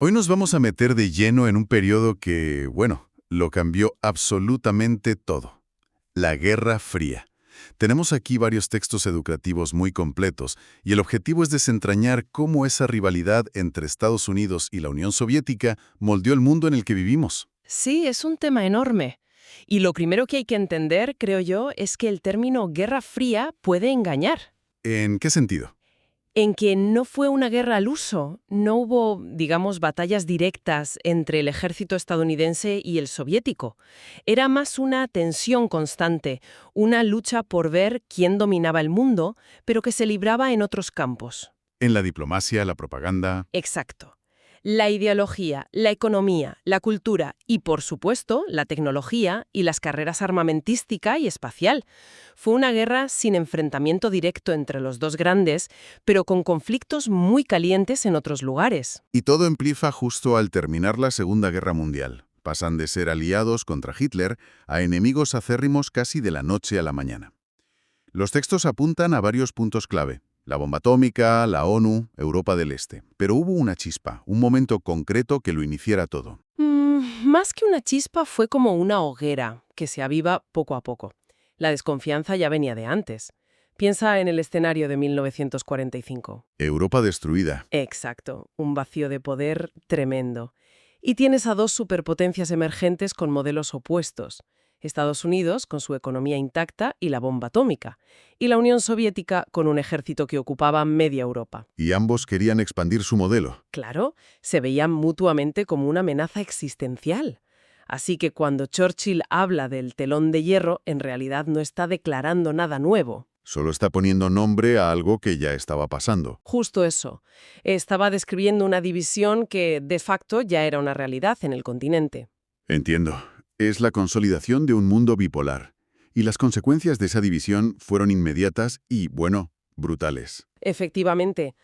Hoy nos vamos a meter de lleno en un periodo que, bueno, lo cambió absolutamente todo. La Guerra Fría. Tenemos aquí varios textos educativos muy completos y el objetivo es desentrañar cómo esa rivalidad entre Estados Unidos y la Unión Soviética moldeó el mundo en el que vivimos. Sí, es un tema enorme. Y lo primero que hay que entender, creo yo, es que el término Guerra Fría puede engañar. ¿En qué sentido? En que no fue una guerra al uso, no hubo, digamos, batallas directas entre el ejército estadounidense y el soviético. Era más una tensión constante, una lucha por ver quién dominaba el mundo, pero que se libraba en otros campos. En la diplomacia, la propaganda. Exacto. La ideología, la economía, la cultura y, por supuesto, la tecnología y las carreras armamentística y espacial. Fue una guerra sin enfrentamiento directo entre los dos grandes, pero con conflictos muy calientes en otros lugares. Y todo empieza justo al terminar la Segunda Guerra Mundial. Pasan de ser aliados contra Hitler a enemigos acérrimos casi de la noche a la mañana. Los textos apuntan a varios puntos clave. La bomba atómica, la ONU, Europa del Este. Pero hubo una chispa, un momento concreto que lo iniciara todo. Más que una chispa, fue como una hoguera que se aviva poco a poco. La desconfianza ya venía de antes. Piensa en el escenario de 1945. Europa destruida. Exacto, un vacío de poder tremendo. Y tienes a dos superpotencias emergentes con modelos opuestos. Estados Unidos, con su economía intacta y la bomba atómica, y la Unión Soviética, con un ejército que ocupaba media Europa. Y ambos querían expandir su modelo. Claro, se veían mutuamente como una amenaza existencial. Así que cuando Churchill habla del telón de hierro, en realidad no está declarando nada nuevo. Solo está poniendo nombre a algo que ya estaba pasando. Justo eso. Estaba describiendo una división que, de facto, ya era una realidad en el continente. Entiendo. Es la consolidación de un mundo bipolar. Y las consecuencias de esa división fueron inmediatas y, bueno, brutales. Efectivamente,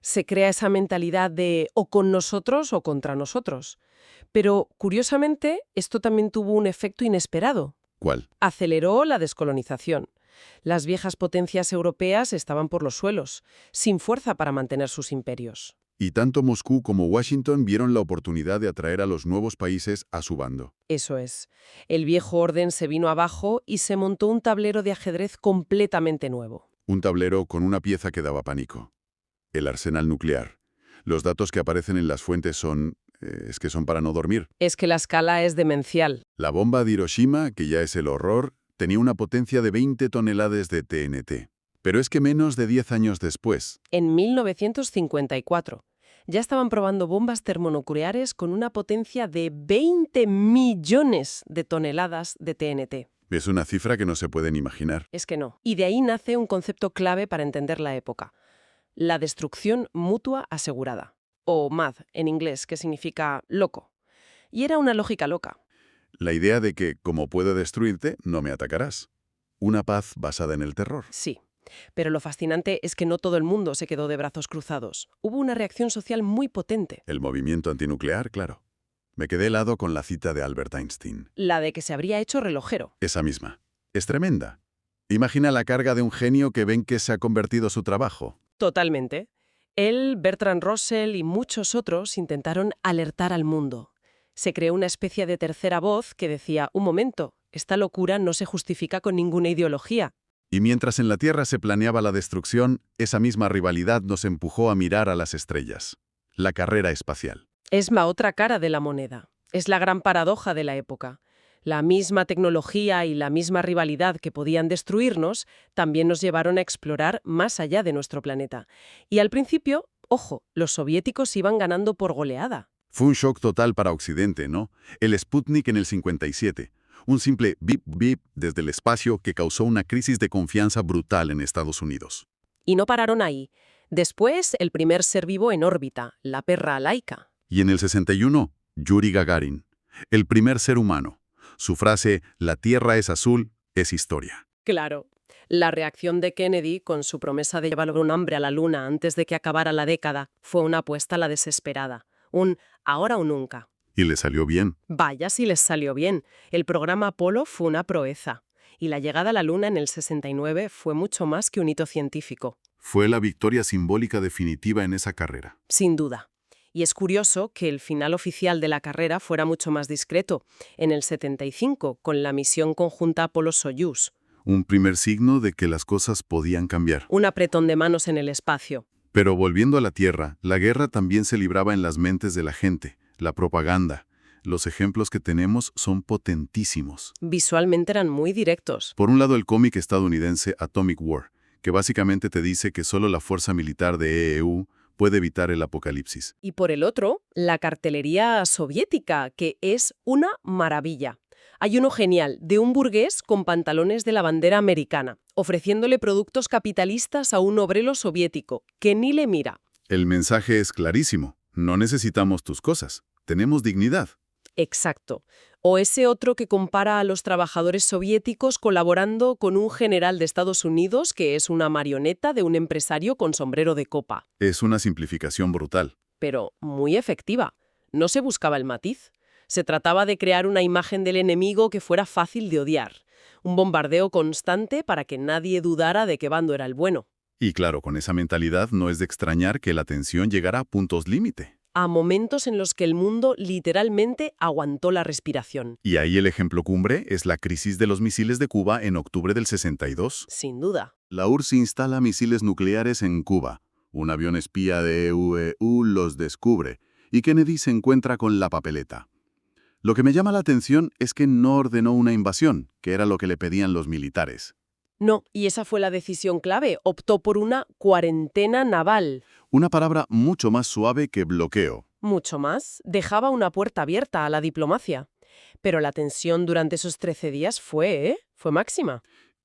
se crea esa mentalidad de o con nosotros o contra nosotros. Pero, curiosamente, esto también tuvo un efecto inesperado. ¿Cuál? Aceleró la descolonización. Las viejas potencias europeas estaban por los suelos, sin fuerza para mantener sus imperios. Y tanto Moscú como Washington vieron la oportunidad de atraer a los nuevos países a su bando. Eso es. El viejo orden se vino abajo y se montó un tablero de ajedrez completamente nuevo. Un tablero con una pieza que daba pánico. El arsenal nuclear. Los datos que aparecen en las fuentes son... es que son para no dormir. Es que la escala es demencial. La bomba de Hiroshima, que ya es el horror, tenía una potencia de 20 toneladas de TNT. Pero es que menos de 10 años después, En 1954, ya estaban probando bombas termonucleares con una potencia de 20 millones de toneladas de TNT. es una cifra que no se pueden imaginar. Es que no. Y de ahí nace un concepto clave para entender la época. La destrucción mutua asegurada. O MAD, en inglés, que significa loco. Y era una lógica loca. La idea de que, como puedo destruirte, no me atacarás. Una paz basada en el terror. Sí. Pero lo fascinante es que no todo el mundo se quedó de brazos cruzados. Hubo una reacción social muy potente. El movimiento antinuclear, claro. Me quedé helado con la cita de Albert Einstein. La de que se habría hecho relojero. Esa misma. Es tremenda. Imagina la carga de un genio que ven que se ha convertido su trabajo. Totalmente. Él, Bertrand Russell y muchos otros intentaron alertar al mundo. Se creó una especie de tercera voz que decía, un momento, esta locura no se justifica con ninguna ideología. Y mientras en la Tierra se planeaba la destrucción, esa misma rivalidad nos empujó a mirar a las estrellas. La carrera espacial. Es la otra cara de la moneda. Es la gran paradoja de la época. La misma tecnología y la misma rivalidad que podían destruirnos también nos llevaron a explorar más allá de nuestro planeta. Y al principio, ojo, los soviéticos iban ganando por goleada. Fue un shock total para Occidente, ¿no? El Sputnik en el 57. Un simple bip bip desde el espacio que causó una crisis de confianza brutal en Estados Unidos. Y no pararon ahí. Después, el primer ser vivo en órbita, la perra Laika. Y en el 61, Yuri Gagarin, el primer ser humano. Su frase, la Tierra es azul, es historia. Claro. La reacción de Kennedy, con su promesa de llevar un hombre a la Luna antes de que acabara la década, fue una apuesta a la desesperada. Un ahora o nunca. Y le salió bien. Vaya si les salió bien. El programa Apolo fue una proeza. Y la llegada a la Luna en el 69 fue mucho más que un hito científico. Fue la victoria simbólica definitiva en esa carrera. Sin duda. Y es curioso que el final oficial de la carrera fuera mucho más discreto, en el 75, con la misión conjunta Apolo-Soyuz. Un primer signo de que las cosas podían cambiar. Un apretón de manos en el espacio. Pero volviendo a la Tierra, la guerra también se libraba en las mentes de la gente, la propaganda. Los ejemplos que tenemos son potentísimos. Visualmente eran muy directos. Por un lado, el cómic estadounidense Atomic War, que básicamente te dice que solo la fuerza militar de EEU puede evitar el apocalipsis. Y por el otro, la cartelería soviética, que es una maravilla. Hay uno genial, de un burgués con pantalones de la bandera americana, ofreciéndole productos capitalistas a un obrero soviético, que ni le mira. El mensaje es clarísimo. No necesitamos tus cosas. Tenemos dignidad. Exacto. O ese otro que compara a los trabajadores soviéticos colaborando con un general de Estados Unidos que es una marioneta de un empresario con sombrero de copa. Es una simplificación brutal. Pero muy efectiva. No se buscaba el matiz. Se trataba de crear una imagen del enemigo que fuera fácil de odiar. Un bombardeo constante para que nadie dudara de qué bando era el bueno. Y claro, con esa mentalidad no es de extrañar que la tensión llegara a puntos límite. A momentos en los que el mundo literalmente aguantó la respiración. Y ahí el ejemplo cumbre es la crisis de los misiles de Cuba en octubre del 62. Sin duda. La URSS instala misiles nucleares en Cuba. Un avión espía de EUEU los descubre y Kennedy se encuentra con la papeleta. Lo que me llama la atención es que no ordenó una invasión, que era lo que le pedían los militares. No, y esa fue la decisión clave. Optó por una cuarentena naval. Una palabra mucho más suave que bloqueo. Mucho más, dejaba una puerta abierta a la diplomacia. Pero la tensión durante esos 13 días fue máxima.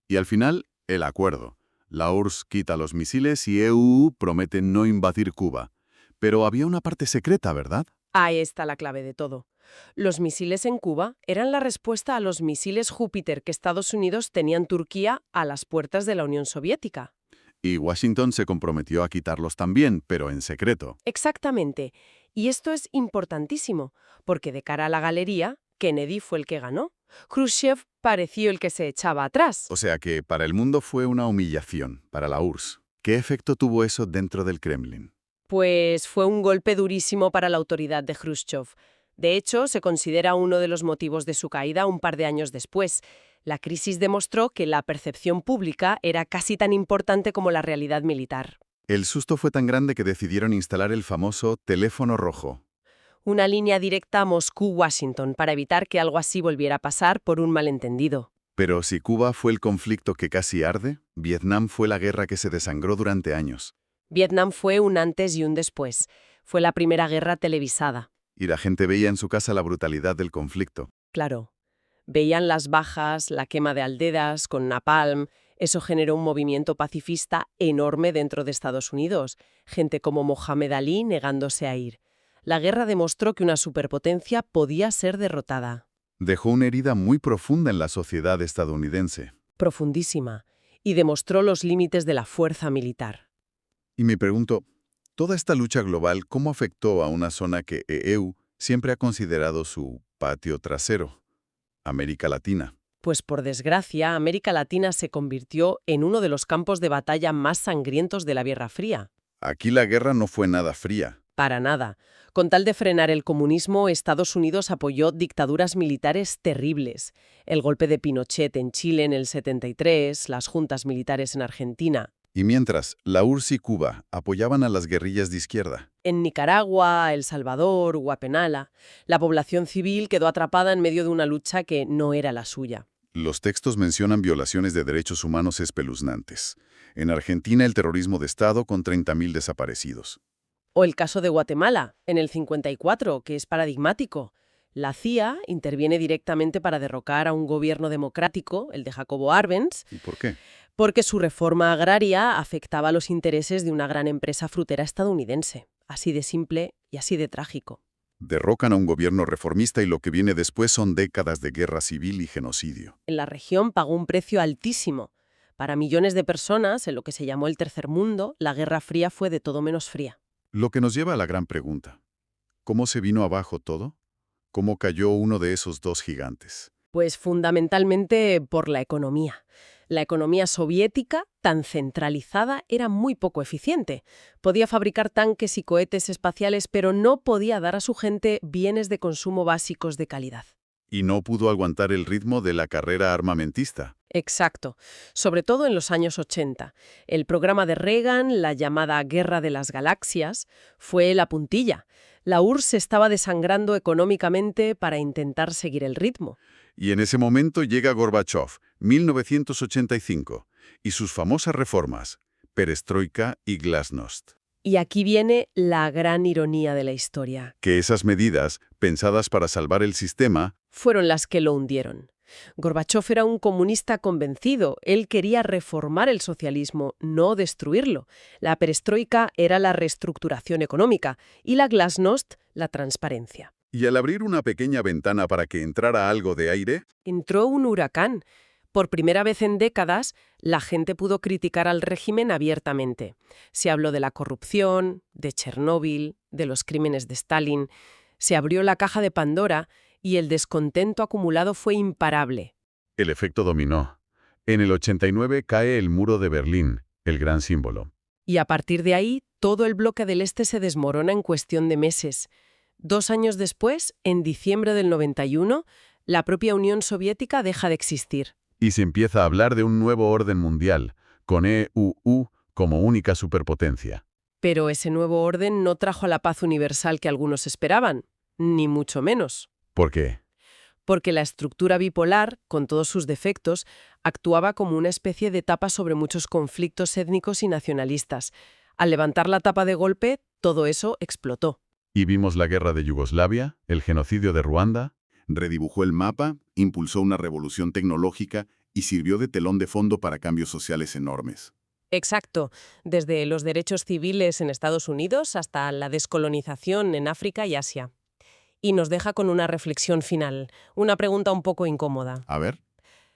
Y al final, el acuerdo. La URSS quita los misiles y EU promete no invadir Cuba. Pero había una parte secreta, ¿verdad? Ahí está la clave de todo. Los misiles en Cuba eran la respuesta a los misiles Júpiter que Estados Unidos tenía en Turquía a las puertas de la Unión Soviética. Y Washington se comprometió a quitarlos también, pero en secreto. Exactamente. Y esto es importantísimo, porque de cara a la galería, Kennedy fue el que ganó. Khrushchev pareció el que se echaba atrás. O sea que para el mundo fue una humillación, para la URSS. ¿Qué efecto tuvo eso dentro del Kremlin? Pues fue un golpe durísimo para la autoridad de Khrushchev. De hecho, se considera uno de los motivos de su caída un par de años después. La crisis demostró que la percepción pública era casi tan importante como la realidad militar. El susto fue tan grande que decidieron instalar el famoso teléfono rojo. Una línea directa a Moscú-Washington para evitar que algo así volviera a pasar por un malentendido. Pero si Cuba fue el conflicto que casi arde, Vietnam fue la guerra que se desangró durante años. Vietnam fue un antes y un después. Fue la primera guerra televisada. Y la gente veía en su casa la brutalidad del conflicto. Claro. Veían las bajas, la quema de aldeas con napalm. Eso generó un movimiento pacifista enorme dentro de Estados Unidos. Gente como Mohamed Ali negándose a ir. La guerra demostró que una superpotencia podía ser derrotada. Dejó una herida muy profunda en la sociedad estadounidense. Profundísima. Y demostró los límites de la fuerza militar. Y me pregunto, ¿toda esta lucha global cómo afectó a una zona que EU siempre ha considerado su patio trasero? América Latina. Pues por desgracia, América Latina se convirtió en uno de los campos de batalla más sangrientos de la Guerra Fría. Aquí la guerra no fue nada fría. Para nada. Con tal de frenar el comunismo, Estados Unidos apoyó dictaduras militares terribles. El golpe de Pinochet en Chile en el 73, las juntas militares en Argentina. Y mientras, la URSS y Cuba apoyaban a las guerrillas de izquierda. En Nicaragua, El Salvador, Guatemala, la población civil quedó atrapada en medio de una lucha que no era la suya. Los textos mencionan violaciones de derechos humanos espeluznantes. En Argentina, el terrorismo de Estado con 30.000 desaparecidos. O el caso de Guatemala, en el 54, que es paradigmático. La CIA interviene directamente para derrocar a un gobierno democrático, el de Jacobo Arbenz. ¿Y por qué? Porque su reforma agraria afectaba los intereses de una gran empresa frutera estadounidense. Así de simple y así de trágico. Derrocan a un gobierno reformista y lo que viene después son décadas de guerra civil y genocidio. En la región pagó un precio altísimo. Para millones de personas, en lo que se llamó el Tercer Mundo, la Guerra Fría fue de todo menos fría. Lo que nos lleva a la gran pregunta. ¿Cómo se vino abajo todo? ¿Cómo cayó uno de esos dos gigantes? Pues fundamentalmente por la economía. La economía soviética, tan centralizada, era muy poco eficiente. Podía fabricar tanques y cohetes espaciales, pero no podía dar a su gente bienes de consumo básicos de calidad. Y no pudo aguantar el ritmo de la carrera armamentista. Exacto, sobre todo en los años 80. El programa de Reagan, la llamada Guerra de las Galaxias, fue la puntilla. La URSS se estaba desangrando económicamente para intentar seguir el ritmo. Y en ese momento llega Gorbachov, 1985, y sus famosas reformas, Perestroika y Glasnost. Y aquí viene la gran ironía de la historia. Que esas medidas, pensadas para salvar el sistema, Fueron las que lo hundieron. Gorbachov era un comunista convencido. Él quería reformar el socialismo, no destruirlo. La perestroika era la reestructuración económica y la glasnost, la transparencia. y al abrir una pequeña ventana para que entrara algo de aire, Entró un huracán. Por primera vez en décadas, la gente pudo criticar al régimen abiertamente. Se habló de la corrupción, de Chernóbil, de los crímenes de Stalin. Se abrió la caja de Pandora y el descontento acumulado fue imparable. el efecto dominó. En el 89 cae el muro de Berlín, el gran símbolo. Y a partir de ahí, todo el bloque del Este se desmorona en cuestión de meses. 2 años después, en diciembre del 91, la propia Unión Soviética deja de existir. Y se empieza a hablar de un nuevo orden mundial, con EUU como única superpotencia. Pero ese nuevo orden no trajo la paz universal que algunos esperaban, ni mucho menos. ¿Por qué? Porque la estructura bipolar, con todos sus defectos, actuaba como una especie de tapa sobre muchos conflictos étnicos y nacionalistas. Al levantar la tapa de golpe, todo eso explotó. Y vimos la guerra de Yugoslavia, el genocidio de Ruanda. Redibujó el mapa, impulsó una revolución tecnológica y sirvió de telón de fondo para cambios sociales enormes. Exacto, desde los derechos civiles en Estados Unidos hasta la descolonización en África y Asia. Y nos deja con una reflexión final, una pregunta un poco incómoda. A ver,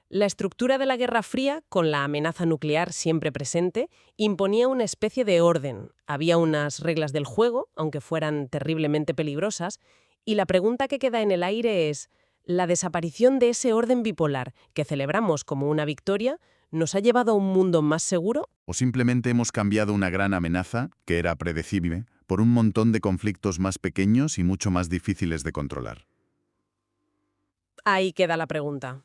La estructura de la Guerra Fría, con la amenaza nuclear siempre presente, imponía una especie de orden. Había unas reglas del juego, aunque fueran terriblemente peligrosas, y la pregunta que queda en el aire es, ¿la desaparición de ese orden bipolar, que celebramos como una victoria, nos ha llevado a un mundo más seguro? o simplemente hemos cambiado una gran amenaza, que era predecible, por un montón de conflictos más pequeños y mucho más difíciles de controlar. Ahí queda la pregunta.